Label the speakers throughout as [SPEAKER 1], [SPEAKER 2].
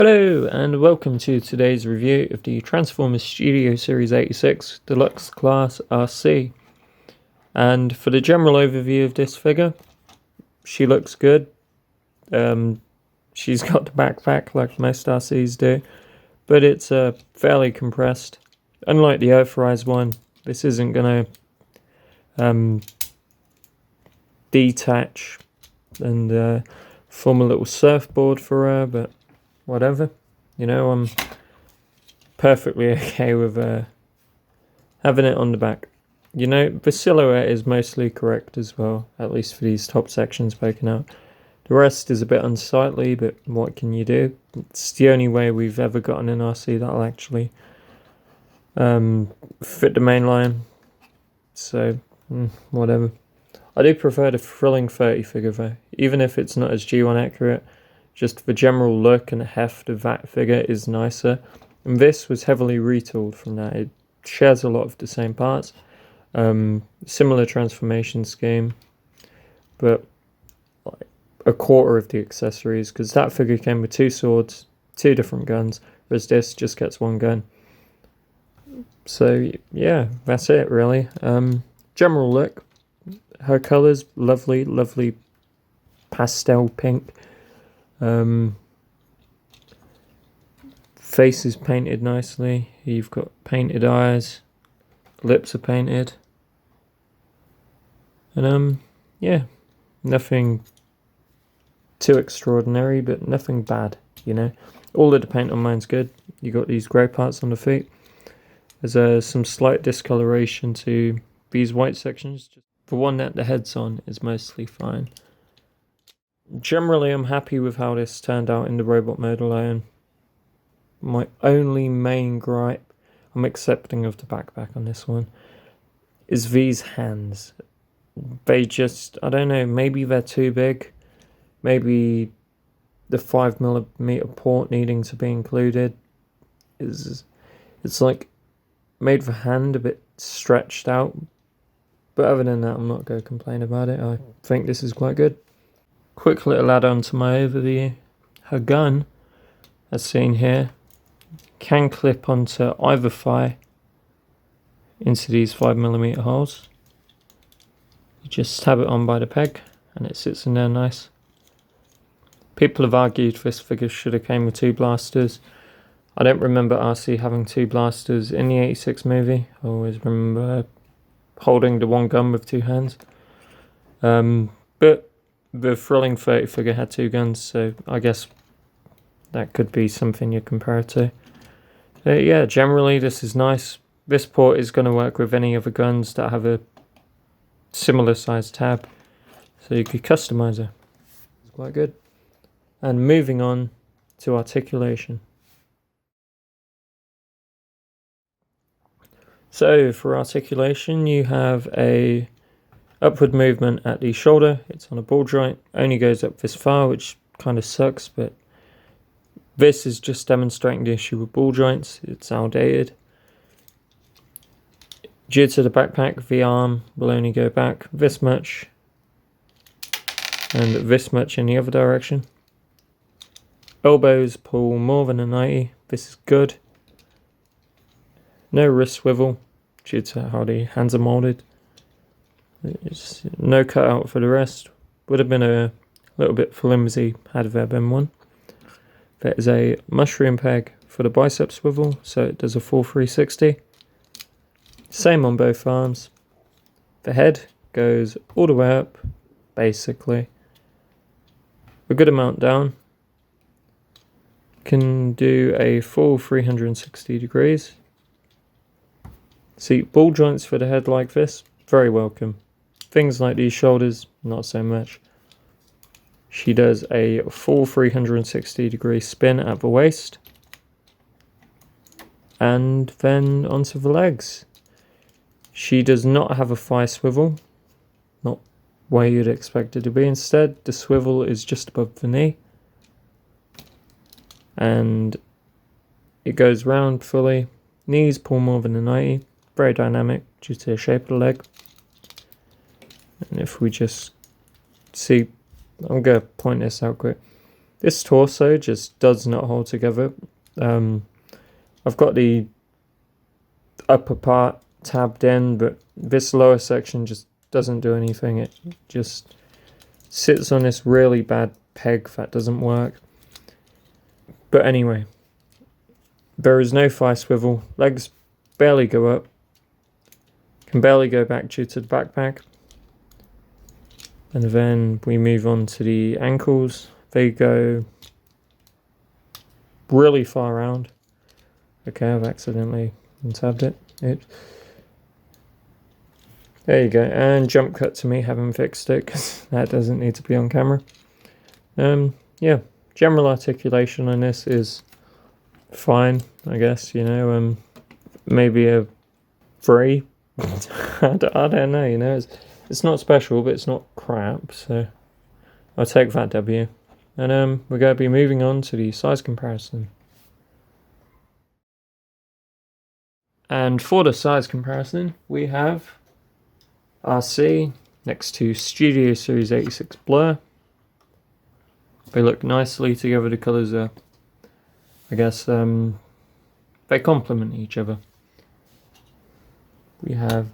[SPEAKER 1] Hello and welcome to today's review of the Transformers Studio Series 86 Deluxe Class Arcee. And for the general overview of this figure, she looks good. She's got the backpack like most Arcees do, but it's fairly compressed. Unlike the Earthrise one, this isn't going to detach and form a little surfboard for her, but whatever, you know, I'm perfectly okay with having it on the back. You know, the silhouette is mostly correct as well, at least for these top sections poking out. The rest is a bit unsightly, but what can you do? It's the only way we've ever gotten an RC that'll actually fit the main line. So, whatever. I do prefer the Thrilling 30 figure though, even if it's not as G1 accurate. Just the general look and heft of that figure is nicer. And this was heavily retooled from that. It shares a lot of the same parts. Similar transformation scheme. But like a quarter of the accessories. Because that figure came with 2 swords, 2 different guns. Whereas this just gets 1 gun. So yeah, that's it really. General look. Her colours, lovely, lovely pastel pink. Face is painted nicely. You've got painted eyes, lips are painted, and yeah, nothing too extraordinary, but nothing bad, you know. All of the paint on mine's good. You got these grey parts on the feet. There's some slight discoloration to these white sections. The one that the head's on is mostly fine. Generally, I'm happy with how this turned out in the robot mode alone. My only main gripe, I'm accepting of the backpack on this one, is these hands. They just, I don't know, maybe they're too big. Maybe the 5mm port needing to be included it's like made the hand a bit stretched out. But other than that, I'm not going to complain about it. I think this is quite good. Quick little add-on to my overview. Her gun, as seen here, can clip onto either thigh into these 5mm holes. You just tab it on by the peg and it sits in there nice. People have argued this figure should have came with 2 blasters. I don't remember Arcee having 2 blasters in the 86 movie. I always remember holding the 1 gun with 2 hands. But the Thrilling 30 figure had 2 guns, so I guess that could be something you compare it to. Yeah, generally this is nice. This port is going to work with any other guns that have a similar sized tab, so you could customize it. It's quite good. And moving on to articulation. So for articulation, you have a upward movement at the shoulder. It's on a ball joint, only goes up this far, which kind of sucks, but this is just demonstrating the issue with ball joints. It's outdated. Due to the backpack, the arm will only go back this much and this much in the other direction. Elbows pull more than a 90. This is good. No wrist swivel due to how the hands are molded. It's no cutout for the rest. Would have been a little bit flimsy had there been one. There is a mushroom peg for the bicep swivel, so it does a full 360. Same on both arms. The head goes all the way up, basically. A good amount down. Can do a full 360 degrees. See, ball joints for the head like this, very welcome. Things like these shoulders, not so much. She does a full 360 degree spin at the waist. And then onto the legs. She does not have a thigh swivel. Not where you'd expect it to be. Instead, the swivel is just above the knee. And it goes round fully. Knees pull more than a 90. Very dynamic due to the shape of the leg. And if we just see, I'm going to point this out quick. This torso just does not hold together. I've got the upper part tabbed in, but this lower section just doesn't do anything. It just sits on this really bad peg that doesn't work. But anyway, there is no thigh swivel. Legs barely go up. Can barely go back due to the backpack. And then we move on to the ankles. They go really far around. Okay, I've accidentally untabbed it. Oops. There you go. And jump cut to me having fixed it, because that doesn't need to be on camera. Yeah, general articulation on this is fine, I guess, you know. Maybe a 3. I don't know, you know. It's not special, but it's not crap, so I'll take that W. And we're going to be moving on to the size comparison. And for the size comparison, we have Arcee next to Studio Series 86 Blur. They look nicely together. The colours are, I guess, they complement each other. We have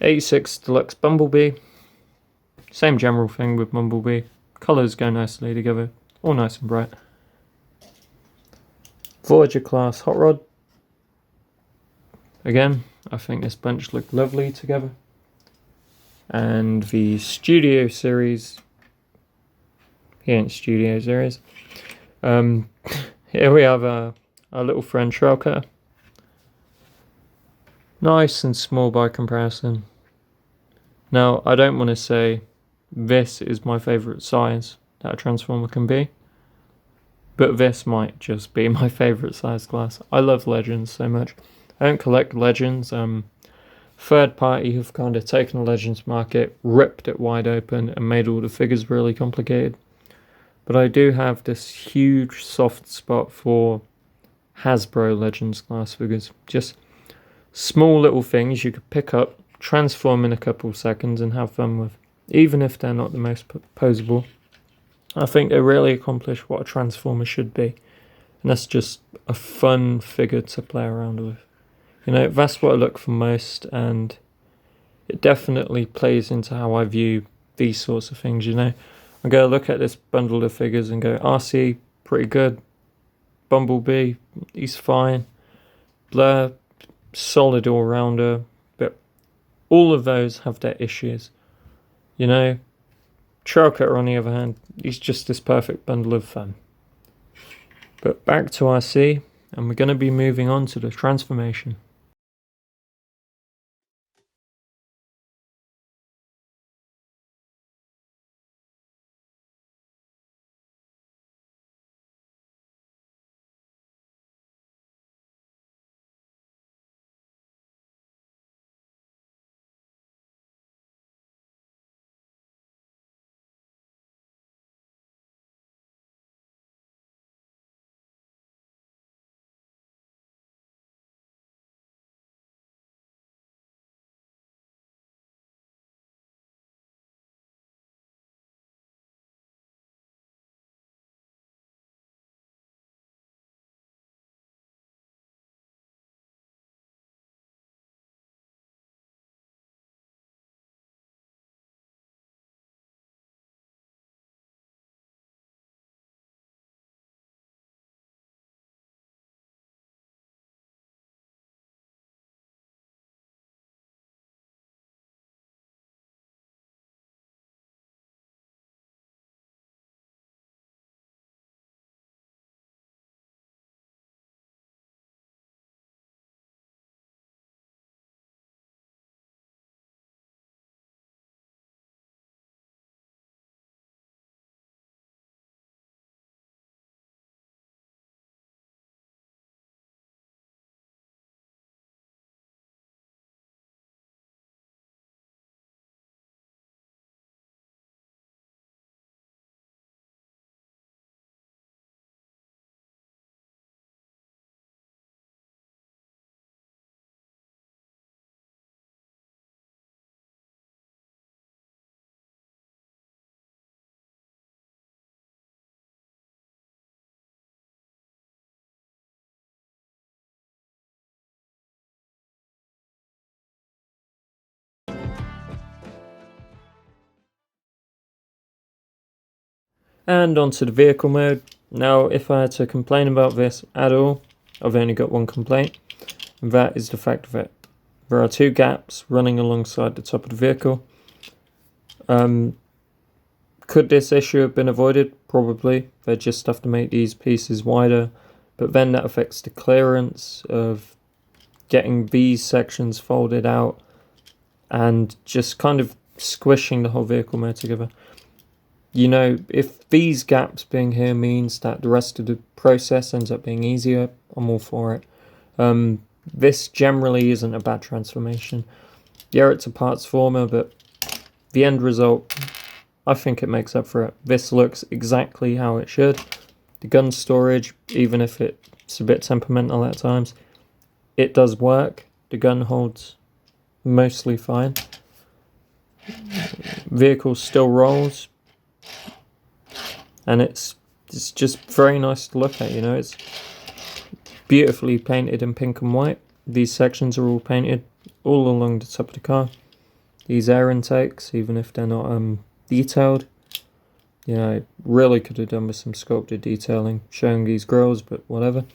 [SPEAKER 1] 86 Deluxe Bumblebee. Same general thing with Bumblebee. Colours go nicely together, all nice and bright. Voyager class Hot Rod. Again, I think this bunch look lovely together. And the Studio Series. He ain't Studio Series. Here we have our little friend Trail Cutter. Nice and small by comparison. Now, I don't want to say this is my favourite size that a Transformer can be, but this might just be my favourite size class. I love Legends so much. I don't collect Legends. Third party have kind of taken the Legends market, ripped it wide open, and made all the figures really complicated. But I do have this huge soft spot for Hasbro Legends class figures. Just small little things you could pick up, transform in a couple of seconds, and have fun with. Even if they're not the most posable, I think they really accomplish what a Transformer should be. And that's just a fun figure to play around with. You know, that's what I look for most, and it definitely plays into how I view these sorts of things, you know. I'm going to look at this bundle of figures and go, Arcee, pretty good. Bumblebee, he's fine. Blur, solid all-rounder. But all of those have their issues. You know, Trail Cutter, on the other hand, he's just this perfect bundle of fun. But back to Arcee, and we're going to be moving on to the transformation. And onto the vehicle mode. Now, if I had to complain about this at all, I've only got one complaint, and that is the fact that there are two gaps running alongside the top of the vehicle. Could this issue have been avoided? Probably. They just have to make these pieces wider, but then that affects the clearance of getting these sections folded out and just kind of squishing the whole vehicle mode together. You know, if these gaps being here means that the rest of the process ends up being easier, I'm all for it. This generally isn't a bad transformation. Yeah, it's a parts former, but the end result, I think it makes up for it. This looks exactly how it should. The gun storage, even if it's a bit temperamental at times, it does work. The gun holds mostly fine. Vehicle still rolls. And it's just very nice to look at, you know. It's beautifully painted in pink and white. These sections are all painted all along the top of the car. These air intakes, even if they're not detailed, you know, really could have done with some sculpted detailing showing these grills, but whatever.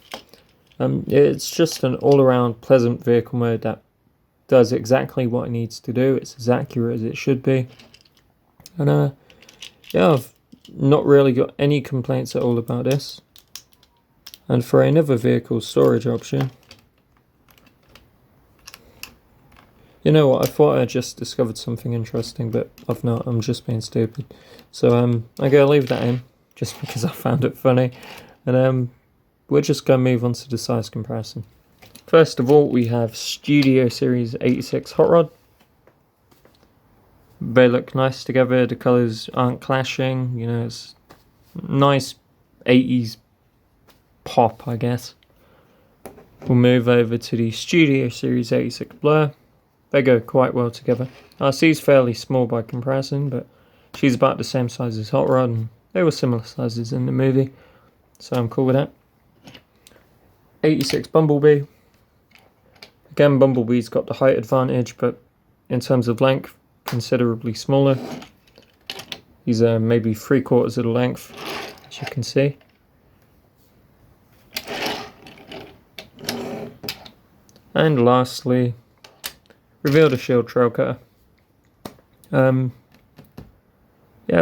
[SPEAKER 1] It's just an all-around pleasant vehicle mode that does exactly what it needs to do. It's as accurate as it should be. And yeah, I've not really got any complaints at all about this. And for another vehicle storage option, you know what, I thought I just discovered something interesting, but I've not. I'm just being stupid. So I'm gonna leave that in just because I found it funny. And we're just gonna move on to the size comparison. First of all, we have Studio Series 86 Hot Rod. They look nice together. The colours aren't clashing. You know, it's nice 80s pop, I guess. We'll move over to the Studio Series 86 Blur. They go quite well together. Arcee's fairly small by comparison, but she's about the same size as Hot Rod, and they were similar sizes in the movie, so I'm cool with that. 86 Bumblebee. Again, Bumblebee's got the height advantage, but in terms of length, considerably smaller. These are maybe 3/4 of the length, as you can see. And lastly, reveal the shield trail cutter. Yeah,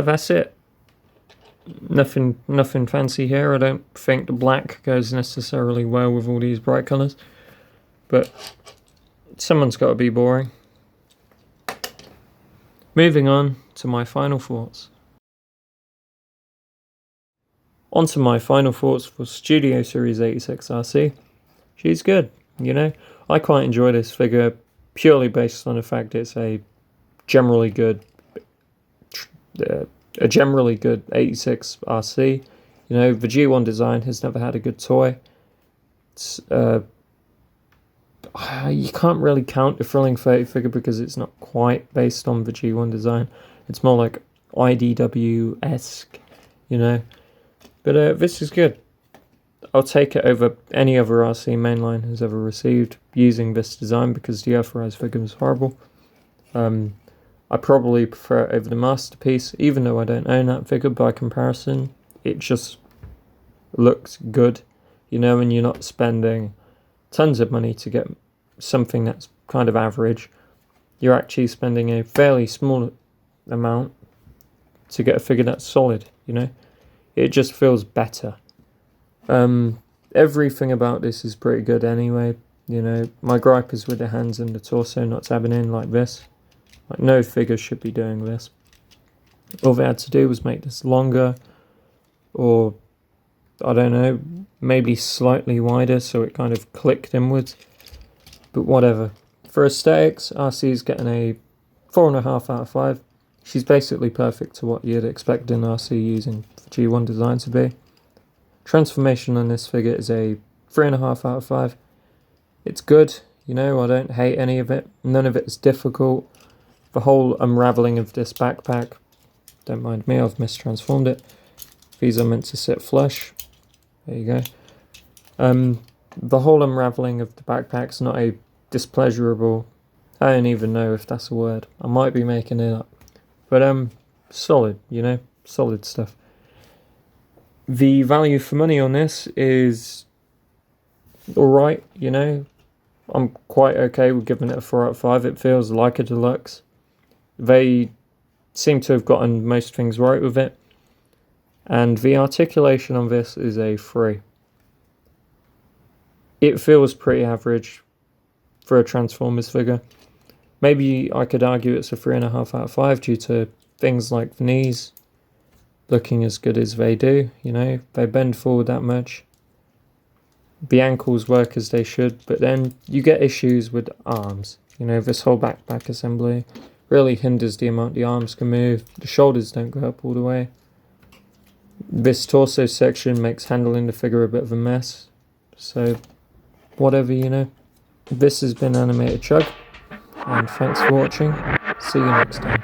[SPEAKER 1] that's it. Nothing fancy here. I don't think the black goes necessarily well with all these bright colours, but someone's got to be boring. Moving on to my final thoughts. On to my final thoughts for Studio Series 86 Arcee. She's good, you know. I quite enjoy this figure purely based on the fact it's a generally good 86 Arcee. You know, the G1 design has never had a good toy. It's, you can't really count the Thrilling 30 figure because it's not quite based on the G1 design. It's more like IDW-esque, you know. But this is good. I'll take it over any other Arcee mainline has ever received using this design because the Earthrise figure was horrible. I probably prefer it over the Masterpiece, even though I don't own that figure. By comparison, it just looks good, you know, and you're not spending tons of money to get something that's kind of average. You're actually spending a fairly small amount to get a figure that's solid, you know. It just feels better. Everything about this is pretty good anyway, you know. My gripe is with the hands and the torso not tabbing in like this. Like, no figure should be doing this. All they had to do was make this longer, or I don't know, maybe slightly wider so it kind of clicked inwards. But whatever. For aesthetics, Arcee's getting a 4.5 out of 5. She's basically perfect to what you'd expect an Arcee using the G1 design to be. Transformation on this figure is a 3.5 out of 5. It's good, you know, I don't hate any of it. None of it is difficult. The whole unravelling of this backpack, don't mind me, I've mistransformed it. These are meant to sit flush. There you go. The whole unravelling of the backpack's not a displeasurable, I don't even know if that's a word. I might be making it up. But solid, you know, solid stuff. The value for money on this is alright, you know. I'm quite okay with giving it a 4 out of 5. It feels like a deluxe. They seem to have gotten most things right with it. And the articulation on this is a 3. It feels pretty average for a Transformers figure. Maybe I could argue it's a 3.5 out of 5 due to things like the knees looking as good as they do, you know. They bend forward that much. The ankles work as they should, but then you get issues with arms. You know, this whole backpack assembly really hinders the amount the arms can move. The shoulders don't go up all the way. This torso section makes handling the figure a bit of a mess. So, whatever, you know. This has been AnimatedCHUG, and thanks for watching. See you next time.